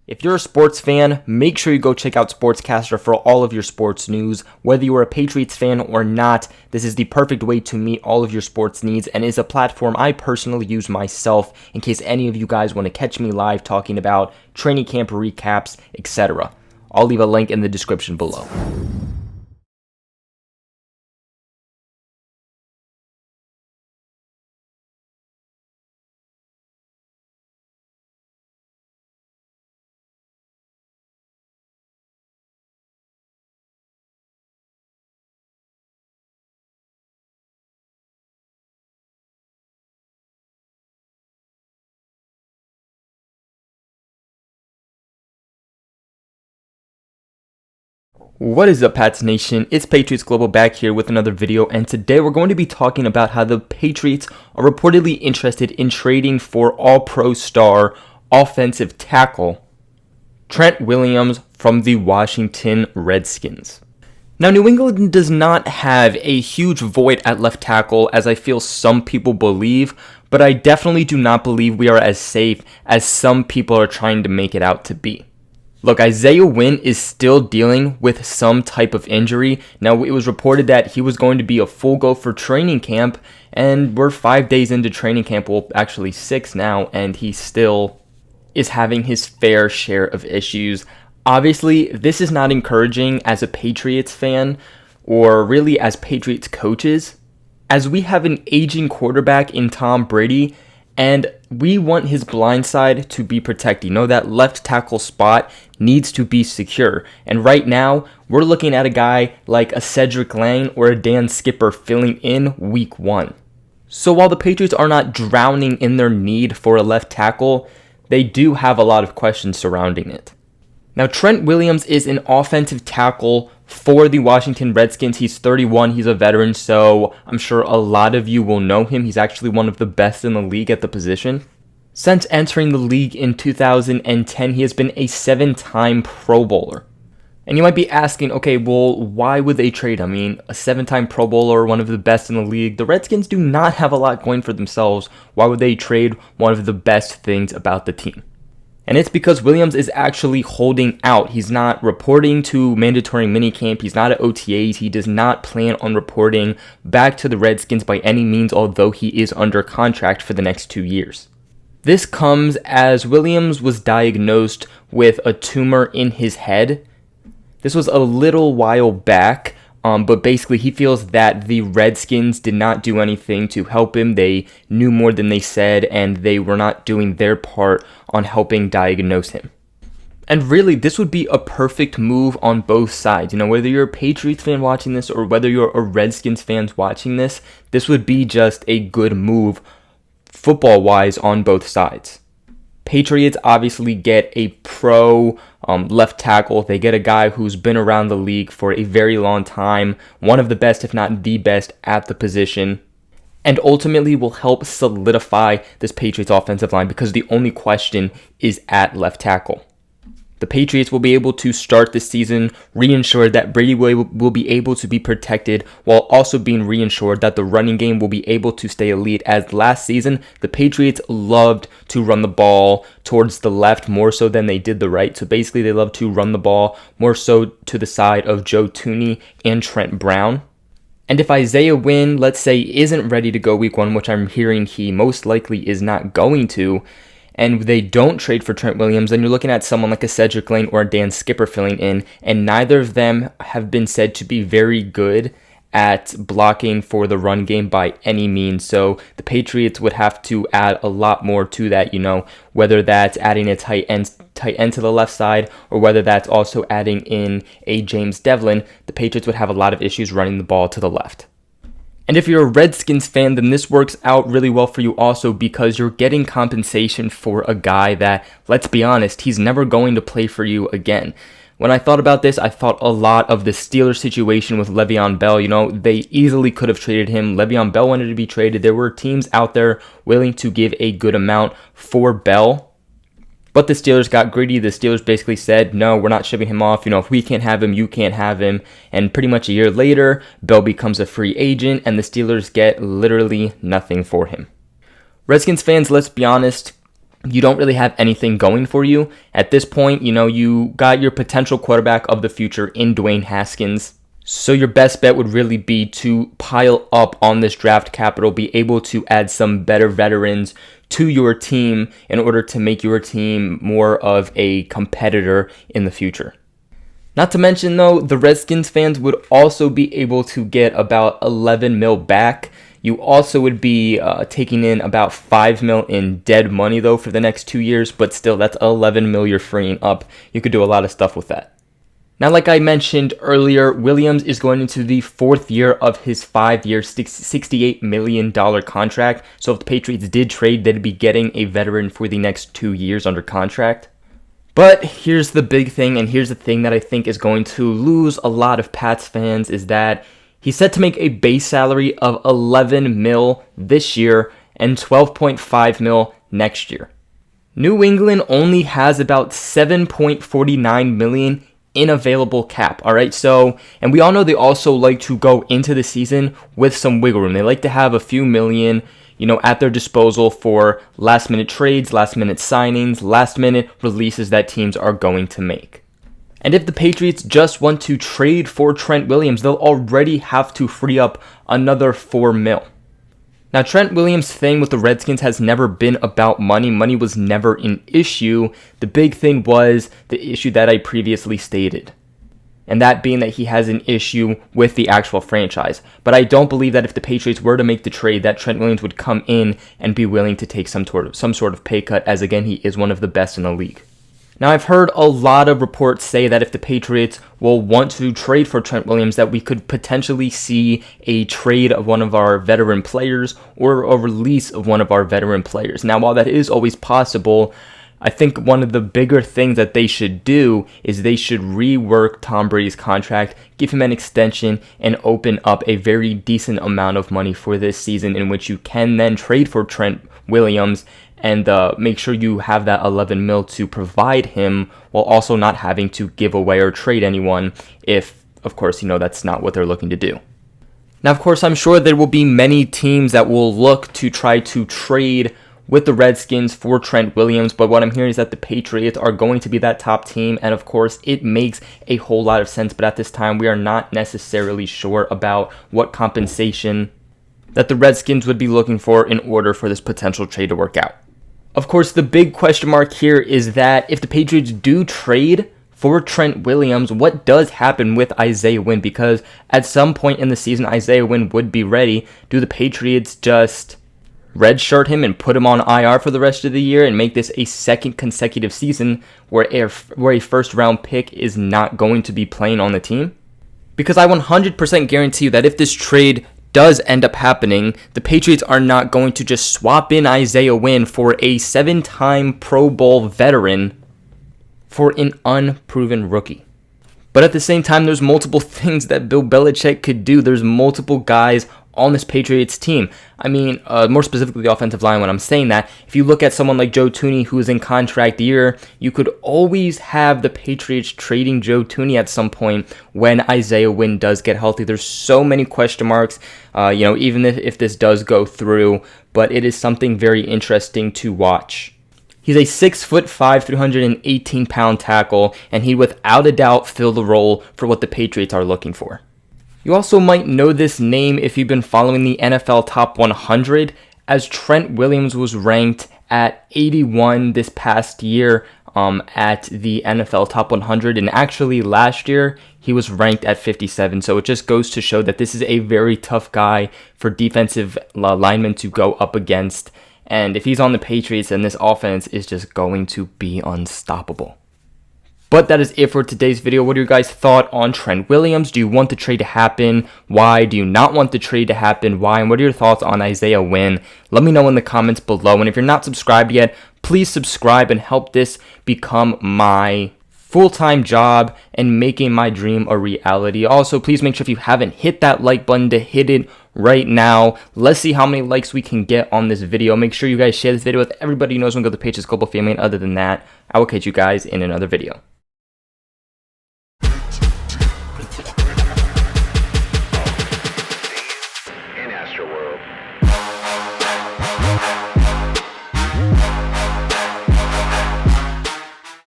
If you're a sports fan, make sure you go check out SportsCastr for all of your sports news. Whether you are a Patriots fan or not, this is the perfect way to meet all of your sports needs and is a platform I personally use myself in case any of you guys want to catch me live talking about training camp recaps, etc. I'll leave a link in the description below. What is up, Pats Nation? It's Patriots Global back here with another video, and today we're going to be talking about how the Patriots are reportedly interested in trading for All-Pro star offensive tackle Trent Williams from the Washington Redskins. Now, New England does not have a huge void at left tackle, as I feel some people believe, but I definitely do not believe we are as safe as some people are trying to make it out to be. Look, Isaiah Wynn is still dealing with some type of injury. Now, it was reported that he was going to be a full go for training camp, and we're 5 days into training camp, well, actually 6 now, and he still is having his fair share of issues. Obviously, this is not encouraging as a Patriots fan, or really as Patriots coaches, as we have an aging quarterback in Tom Brady, and we want his blind side to be protected. You know, that left tackle spot needs to be secure. And right now, we're looking at a guy like a Cedric Lang or a Dan Skipper filling in week 1. So while the Patriots are not drowning in their need for a left tackle, they do have a lot of questions surrounding it. Now, Trent Williams is an offensive tackle for the Washington Redskins. He's 31, he's a veteran, so I'm sure a lot of you will know him. He's actually one of the best in the league at the position. Since entering the league in 2010, he has been a 7-time Pro Bowler. And you might be asking, okay, well, why would they trade him? I mean, a 7-time Pro Bowler, one of the best in the league. The Redskins do not have a lot going for themselves. Why would they trade one of the best things about the team? And it's because Williams is actually holding out. He's not reporting to mandatory minicamp. He's not at OTAs. He does not plan on reporting back to the Redskins by any means, although he is under contract for the next 2 years. This comes as Williams was diagnosed with a tumor in his head. This was a little while back, but basically he feels that the Redskins did not do anything to help him. They knew more than they said, and they were not doing their part on helping diagnose him. And really, this would be a perfect move on both sides. You know, whether you're a Patriots fan watching this or whether you're a Redskins fan watching this, this would be just a good move football-wise on both sides. Patriots obviously get a pro left tackle. They get a guy who's been around the league for a very long time, one of the best, if not the best, at the position, and ultimately will help solidify this Patriots offensive line because the only question is at left tackle. The Patriots will be able to start the season reassured that Brady will be able to be protected, while also being reassured that the running game will be able to stay elite, as last season the Patriots loved to run the ball towards the left more so than they did the right. So basically they love to run the ball more so to the side of Joe Thuney and Trent Brown. And if Isaiah Wynn, let's say, isn't ready to go week 1, which I'm hearing he most likely is not going to, and they don't trade for Trent Williams, then you're looking at someone like a Cedric Lang or a Dan Skipper filling in, and neither of them have been said to be very good at blocking for the run game by any means. So the Patriots would have to add a lot more to that, you know, whether that's adding a tight end to the left side or whether that's also adding in a James Devlin. The Patriots would have a lot of issues running the ball to the left. And if you're a Redskins fan, then this works out really well for you also because you're getting compensation for a guy that, let's be honest, he's never going to play for you again. When I thought about this, I thought a lot of the Steelers situation with Le'Veon Bell. You know, they easily could have traded him. Le'Veon Bell wanted to be traded. There were teams out there willing to give a good amount for Bell. But the Steelers got greedy. The Steelers basically said, no, we're not shipping him off. You know, if we can't have him, you can't have him. And pretty much a year later, Bell becomes a free agent, and the Steelers get literally nothing for him. Redskins fans, let's be honest, you don't really have anything going for you. At this point, you got your potential quarterback of the future in Dwayne Haskins. So your best bet would really be to pile up on this draft capital, be able to add some better veterans to your team in order to make your team more of a competitor in the future. Not to mention, though, the Redskins fans would also be able to get about 11 mil back. You also would be taking in about 5 mil in dead money, though, for the next 2 years, but still, that's 11 mil you're freeing up. You could do a lot of stuff with that. Now, like I mentioned earlier, Williams is going into the 4th year of his 5-year, $68 million contract. So if the Patriots did trade, they'd be getting a veteran for the next 2 years under contract. But here's the big thing, and here's the thing that I think is going to lose a lot of Pats fans, is that he's set to make a base salary of 11 mil this year and 12.5 mil next year. New England only has about 7.49 million in available cap, all right? So, and we all know they also like to go into the season with some wiggle room. They like to have a few million, at their disposal for last-minute trades, last-minute signings, last-minute releases that teams are going to make. And if the Patriots just want to trade for Trent Williams, they'll already have to free up another 4 mil. Now, Trent Williams' thing with the Redskins has never been about money. Money was never an issue. The big thing was the issue that I previously stated, and that being that he has an issue with the actual franchise. But I don't believe that if the Patriots were to make the trade, that Trent Williams would come in and be willing to take some sort of pay cut, as again, he is one of the best in the league. Now, I've heard a lot of reports say that if the Patriots will want to trade for Trent Williams, that we could potentially see a trade of one of our veteran players or a release of one of our veteran players. Now, while that is always possible, I think one of the bigger things that they should do is they should rework Tom Brady's contract, give him an extension, and open up a very decent amount of money for this season in which you can then trade for Trent Williams and make sure you have that 11 mil to provide him while also not having to give away or trade anyone if, of course, that's not what they're looking to do. Now, of course, I'm sure there will be many teams that will look to try to trade with the Redskins for Trent Williams, but what I'm hearing is that the Patriots are going to be that top team, and of course, it makes a whole lot of sense, but at this time, we are not necessarily sure about what compensation that the Redskins would be looking for in order for this potential trade to work out. Of course, the big question mark here is that if the Patriots do trade for Trent Williams, what does happen with Isaiah Wynn? Because at some point in the season, Isaiah Wynn would be ready. Do the Patriots just redshirt him and put him on IR for the rest of the year and make this a second consecutive season where a first-round pick is not going to be playing on the team? Because I 100% guarantee you that if this trade does end up happening, the Patriots are not going to just swap in Isaiah Wynn for a 7-time Pro Bowl veteran for an unproven rookie. But at the same time, there's multiple things that Bill Belichick could do. There's multiple guys on this Patriots team. I mean, more specifically the offensive line. When I'm saying that, if you look at someone like Joe Thuney, who is in contract year, you could always have the Patriots trading Joe Thuney at some point when Isaiah Wynn does get healthy. There's so many question marks, even if this does go through, but it is something very interesting to watch. He's a 6'5", 318-pound tackle, and he without a doubt fill the role for what the Patriots are looking for. You also might know this name if you've been following the NFL Top 100, as Trent Williams was ranked at 81 this past year at the NFL Top 100, and actually last year he was ranked at 57, so it just goes to show that this is a very tough guy for defensive linemen to go up against, and if he's on the Patriots, then this offense is just going to be unstoppable. But that is it for today's video. What are your guys' thoughts on Trent Williams? Do you want the trade to happen? Why? Do you not want the trade to happen? Why? And what are your thoughts on Isaiah Wynn? Let me know in the comments below. And if you're not subscribed yet, please subscribe and help this become my full-time job and making my dream a reality. Also, please make sure if you haven't hit that like button to hit it right now. Let's see how many likes we can get on this video. Make sure you guys share this video with everybody who knows when to go to the Patriots Global Family. And other than that, I will catch you guys in another video.